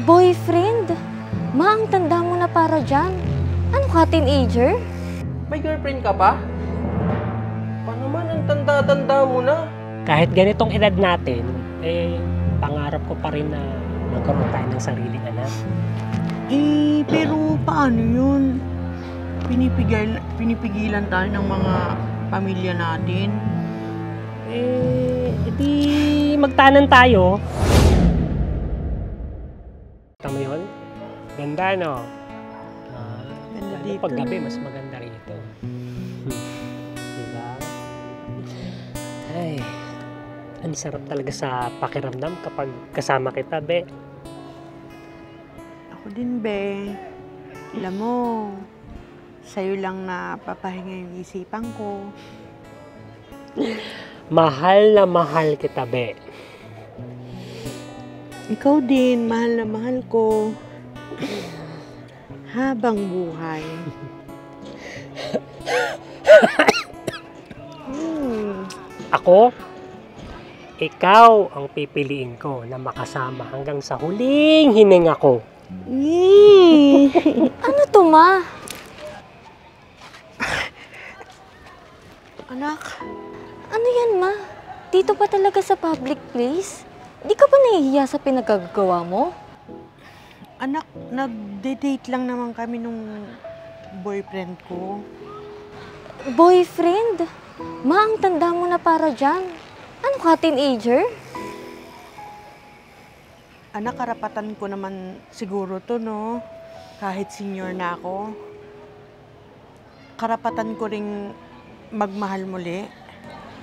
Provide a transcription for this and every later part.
Boyfriend? Ma, ang tanda mo na para dyan. Ano ka, teenager? May girlfriend ka pa? Pa naman, ang tanda-tanda mo na. Kahit ganitong edad natin, pangarap ko pa rin na magkaroon tayo ng sariling anak. Pero paano yun? Pinipigilan tayo ng mga pamilya natin. Di magtanan tayo. Kita mo yun? Ganda, no? Ganda Lalo dito. pag gabi, mas maganda rito. Diba? Ay, ang sarap talaga sa pakiramdam kapag kasama kita, be. Ako din, be. Alam mo, sa'yo lang na papahinga yung isipan ko. Mahal na mahal kita, be. Ikaw din, mahal na mahal ko. Habang buhay. Ako, ikaw ang pipiliin ko na makasama hanggang sa huling hininga ko. Ano to, Ma? Anak, Ano yan, Ma? Dito pa talaga sa public place? Di ka ba nahihiya sa pinagagawa mo? anak, nagde-date lang naman kami nung boyfriend ko. Boyfriend? Ma, ang tanda mo na para dyan. Ano ka, teenager? Anak, karapatan ko naman siguro to, no? Kahit senior na ako. Karapatan ko ring magmahal muli.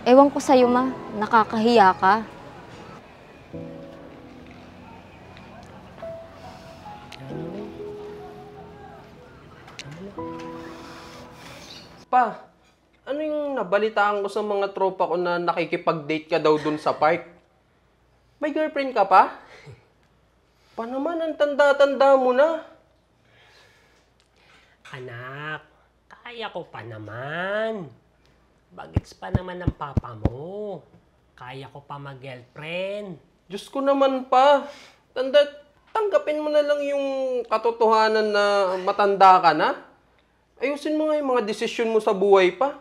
Ewan ko sa'yo, Ma. Nakakahiya ka. Pa, ano yung nabalitaan ko sa mga tropa ko na nakikipag-date ka daw dun sa park? May girlfriend ka pa? Pa naman, ang tanda-tanda mo na. Anak, kaya ko pa naman. Bagets pa naman ng papa mo. Kaya ko pa mag-girlfriend. Diyos ko naman pa. Tanggapin mo na lang yung katotohanan na matanda ka na. Ayusin mo nga yung mga desisyon mo sa buhay pa.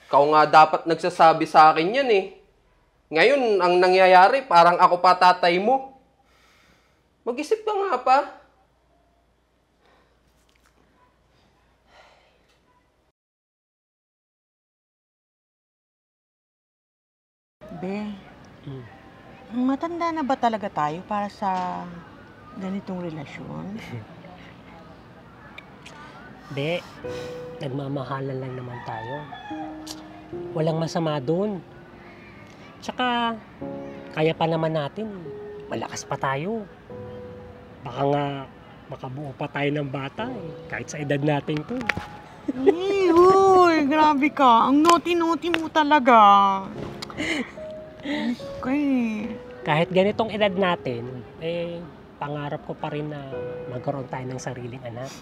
Ikaw nga dapat nagsasabi sa akin yan eh. Ngayon, ang nangyayari, parang ako pa tatay mo. Mag-isip ka nga pa. Be, matanda na ba talaga tayo para sa ganitong relasyon? Be, nagmamahalan lang naman tayo. Walang masama dun. Tsaka, kaya pa naman natin. Malakas pa tayo. Baka nga, makabuo pa tayo ng bata eh. Kahit sa edad natin to. Uy, grabe ka. Ang naughty-naughty mo talaga. Okay. Kahit ganitong edad natin, pangarap ko pa rin na magkaroon tayo ng sariling anak.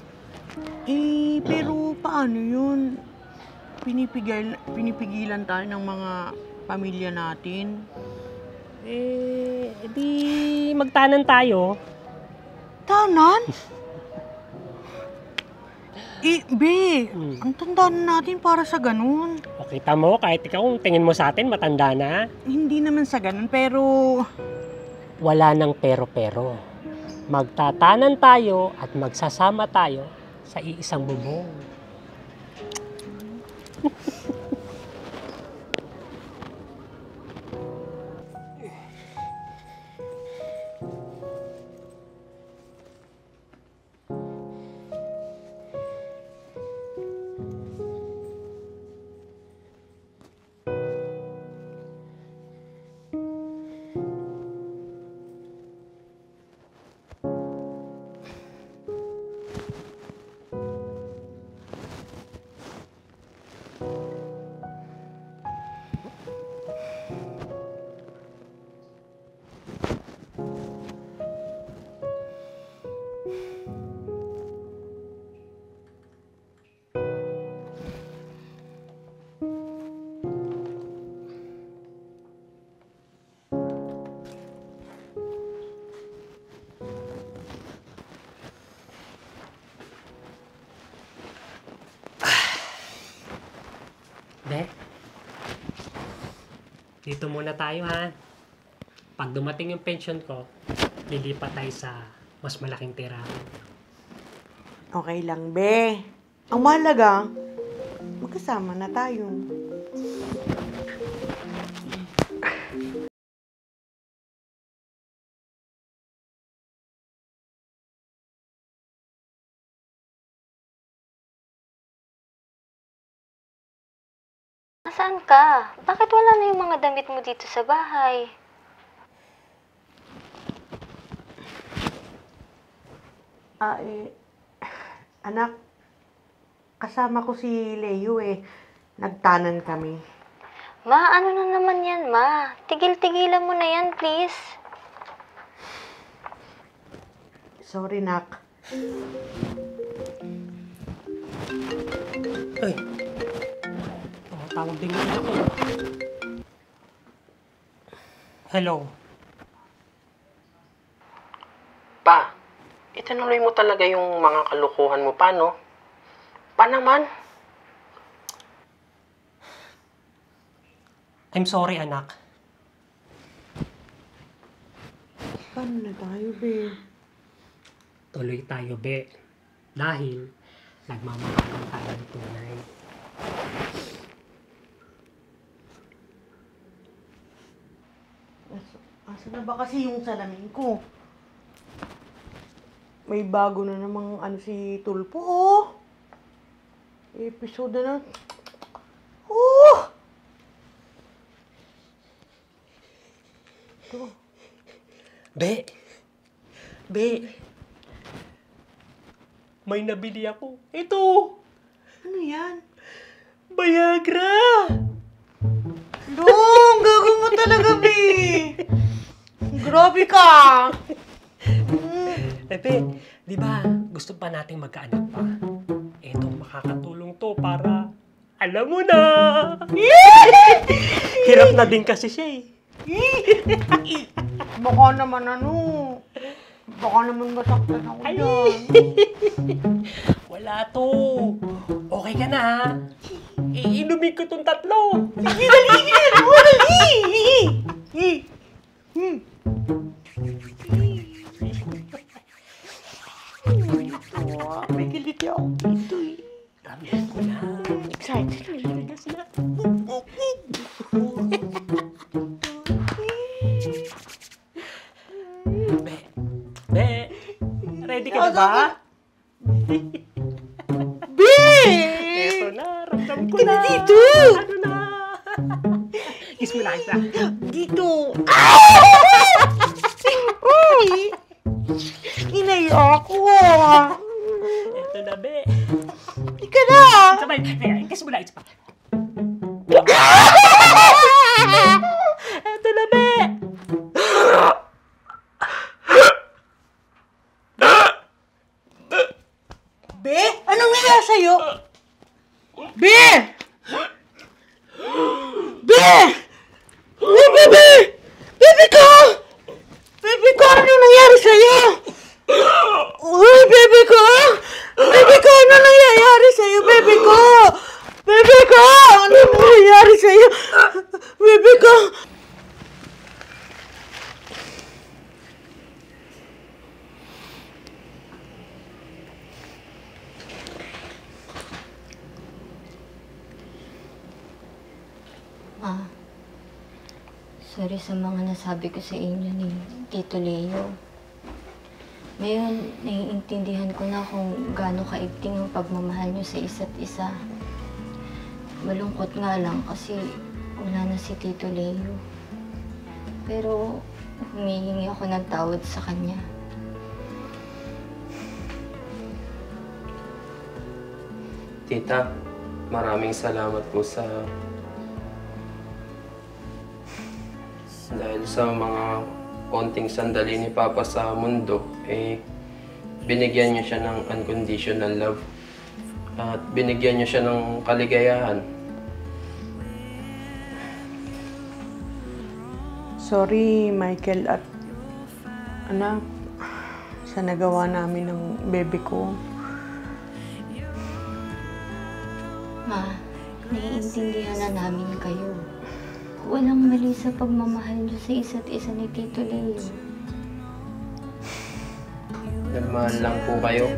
Pero paano yun? Pinipigilan tayo ng mga pamilya natin. Di magtanan tayo. Tanan? Be, ang tanda na natin para sa ganun. O kita mo, kahit ikaw kung tingin mo sa atin, matanda na. Hindi naman sa ganun, pero... Wala nang pero-pero. Magtatanan tayo at magsasama tayo sa iisang bubong. dito muna tayo ha. Pag dumating yung pension ko, lilipat tayo sa mas malaking tirahan. Okay lang, be. Ang mahalaga, magkasama na tayo. Nasaan ka? Bakit wala na yung mga damit mo dito sa bahay? Anak, kasama ko si Leo eh. Nagtanan kami. Ma, ano na naman yan, ma? Tigil-tigilan mo na yan, please. Sorry, nak. Ay! Tawag din yung ako. Hello? Pa, itinuloy mo talaga yung mga kalukuhan mo pa, no? Pa naman? I'm sorry, anak. Paano na tayo, be? Tuloy tayo, be. Dahil nagmamahalan tayo ng tunay. Asa na ba kasi yung salamin ko? May bago na namang si Tulpo, oh. Episode na. Oh! Ito. Be! Be! May nabili ako. Ito! Ano yan? Viagra! Dong! Gago mo talaga, be! Grabe ka! Be, di ba gusto pa nating magkaanak pa? Etong makakatulong to para, alam mo na! Hirap na din kasi siya eh. Baka naman Baka naman masaktan ako dyan. Wala to. Okay ka na ha? Iinumin ko tong 3. Sige, dali! May kiliti ako dito eh. Ramdam ko na. Excited. Talaga sila. Be, ready ka na ba? Be! Eto na, ramdam ko Kaya na. dito! Ano na? Kiss mo na kita. Dito! Uy! Inaya ako ah! Eto na, be. Ika na! Sabay, kiss mo na isa pa. Eto na, be. Be? Anong nangyari sa'yo? Be! Be! Be! Baby ko! Baby ko, anong nangyari sa'yo? Uy, baby ko! Baby ko, anong nangyayari sa'yo, baby ko? Baby ko! Anong nangyayari sa'yo? Baby ko! Ma, sorry sa mga nasabi ko sa inyo ni Tito Leo. Ngayon, naiintindihan ko na kung gaano kaigting ang pagmamahal niyo sa isa't isa. Malungkot nga lang kasi wala na si Tito Leo. Pero humihingi ako ng tawad sa kanya. Tita, maraming salamat po dahil sa mga konting sandali ni Papa sa mundo, binigyan niyo siya ng unconditional love. At binigyan niyo siya ng kaligayahan. Sorry, Michael at anak, sa nagawa namin ng baby ko. Ma, naiintindihan na namin kayo. walang mali sa pagmamahal niyo sa isa't isa ni Tito Leo. Nagmahal lang po kayo.